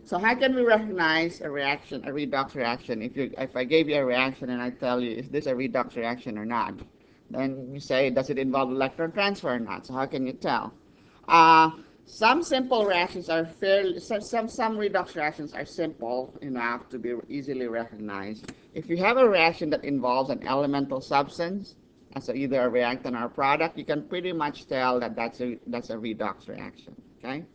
So how can we recognize a reaction, a redox reaction? If I gave you a reaction and I tell you, is this a redox reaction or not? Then you say, does it involve electron transfer or not? So how can you tell? Uh, some simple reactions are fairly, some redox reactions are simple enough to be easily recognized. If you have a reaction that involves an elemental substance, as either a reactant or a product, you can pretty much tell that that's a redox reaction. Okay,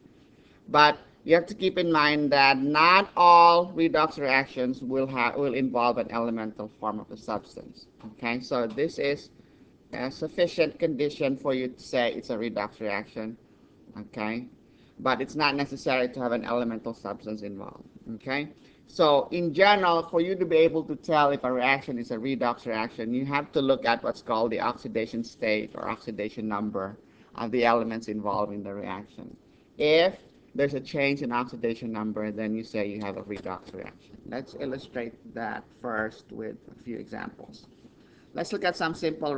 but you have to keep in mind that not all redox reactions will involve an elemental form of a substance. Okay, so this is a sufficient condition for you to say it's a redox reaction. Okay, but it's not necessary to have an elemental substance involved. Okay, so in general, for you to be able to tell if a reaction is a redox reaction, you have to look at what's called the oxidation state or oxidation number of the elements involved in the reaction. If there's a change in oxidation number, then you say you have a redox reaction. Let's illustrate that first with a few examples. Let's look at some simple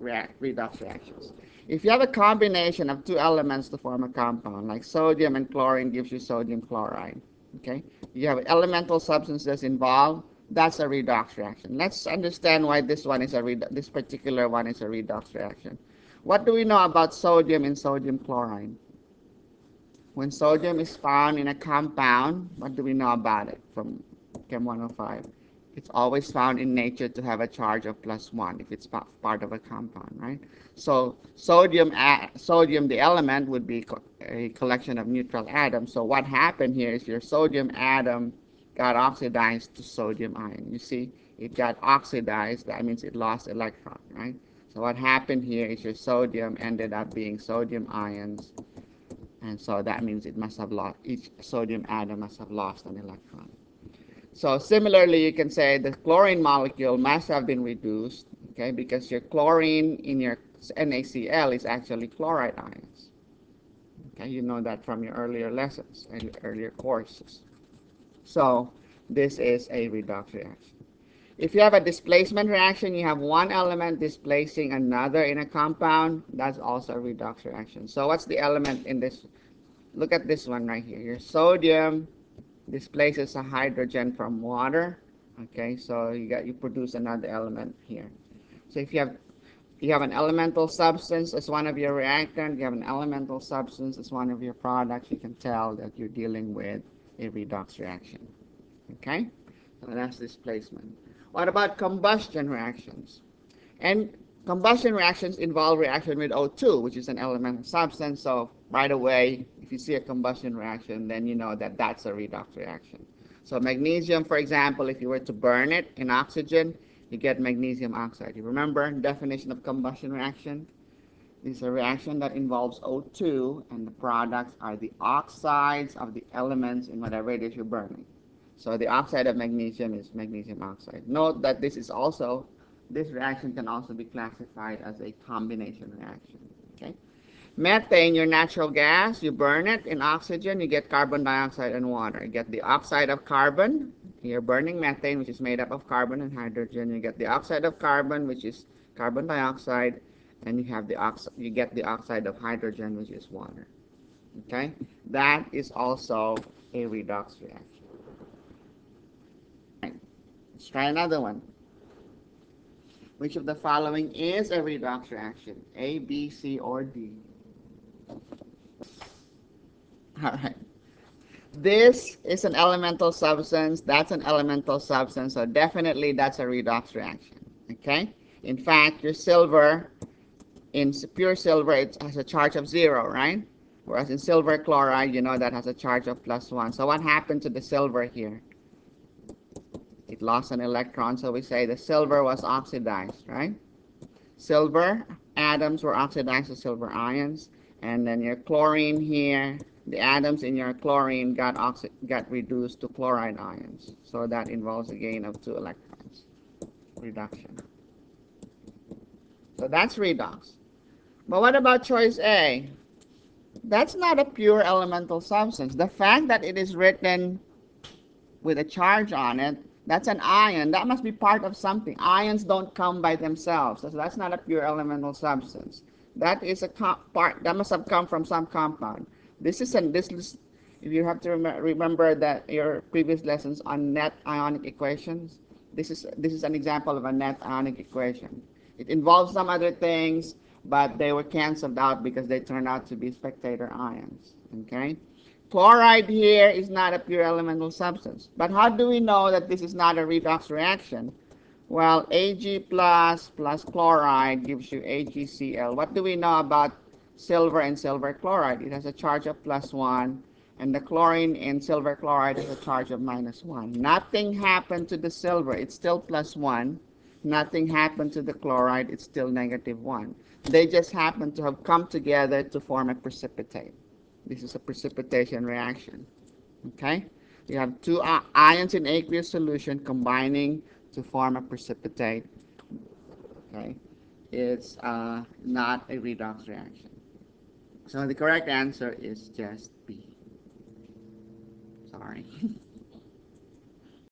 redox reactions. If you have a combination of two elements to form a compound, like sodium and chlorine gives you sodium chloride, okay? You have elemental substances involved, that's a redox reaction. Let's understand why this particular one is a redox reaction. What do we know about sodium and sodium chloride? When sodium is found in a compound, what do we know about it from Chem 105? It's always found in nature to have a charge of +1 if it's part of a compound, right? So sodium, the element, would be a collection of neutral atoms. So what happened here is your sodium atom got oxidized to sodium ion. You see, it got oxidized. That means it lost electron, right? So what happened here is your sodium ended up being sodium ions. And so that means it must have lost, each sodium atom must have lost an electron. So similarly, you can say the chlorine molecule must have been reduced, okay, because your chlorine in your NaCl is actually chloride ions. Okay, you know that from your earlier lessons, earlier courses. So this is a redox reaction. If you have a displacement reaction, you have one element displacing another in a compound, that's also a redox reaction. So what's the element in this? Look at this one right here. Your sodium displaces a hydrogen from water. Okay, so you produce another element here. So if you have an elemental substance as one of your reactant, you have an elemental substance as one of your products, you can tell that you're dealing with a redox reaction. Okay, so that's displacement. What about combustion reactions? And combustion reactions involve reaction with O2, which is an elemental substance. So right away, if you see a combustion reaction, then you know that that's a redox reaction. So magnesium, for example, if you were to burn it in oxygen, you get magnesium oxide. You remember the definition of combustion reaction? It's a reaction that involves O2, and the products are the oxides of the elements in whatever it is you're burning. So the oxide of magnesium is magnesium oxide. Note that this reaction can also be classified as a combination reaction. Okay? Methane, your natural gas, you burn it in oxygen, you get carbon dioxide and water. You get the oxide of carbon, you're burning methane, which is made up of carbon and hydrogen. You get the oxide of carbon, which is carbon dioxide, and you get the oxide of hydrogen, which is water. Okay? That is also a redox reaction. Let's try another one. Which of the following is a redox reaction? A, B, C, or D? All right. This is an elemental substance. That's an elemental substance. So definitely that's a redox reaction. Okay? In fact, your silver, in pure silver, it has a charge of 0, right? Whereas in silver chloride, you know that has a charge of +1. So what happened to the silver here? It lost an electron, so we say the silver was oxidized, right? Silver atoms were oxidized to silver ions, and then your chlorine here, the atoms in your chlorine got reduced to chloride ions. So that involves a gain of 2 electrons, reduction. So that's redox. But what about choice A? That's not a pure elemental substance. The fact that it is written with a charge on it, that's an ion. That must be part of something. Ions don't come by themselves. So that's not a pure elemental substance. That is a part that must have come from some compound. If you have to remember that your previous lessons on net ionic equations, this is an example of a net ionic equation. It involves some other things, but they were canceled out because they turned out to be spectator ions. Okay? Chloride here is not a pure elemental substance. But how do we know that this is not a redox reaction? Well, Ag plus chloride gives you AgCl. What do we know about silver and silver chloride? It has a charge of +1, and the chlorine in silver chloride has a charge of -1. Nothing happened to the silver. It's still +1. Nothing happened to the chloride. It's still -1. They just happen to have come together to form a precipitate. This is a precipitation reaction. Okay? You have two ions in aqueous solution combining to form a precipitate. Okay? It's not a redox reaction. So the correct answer is just B. Sorry.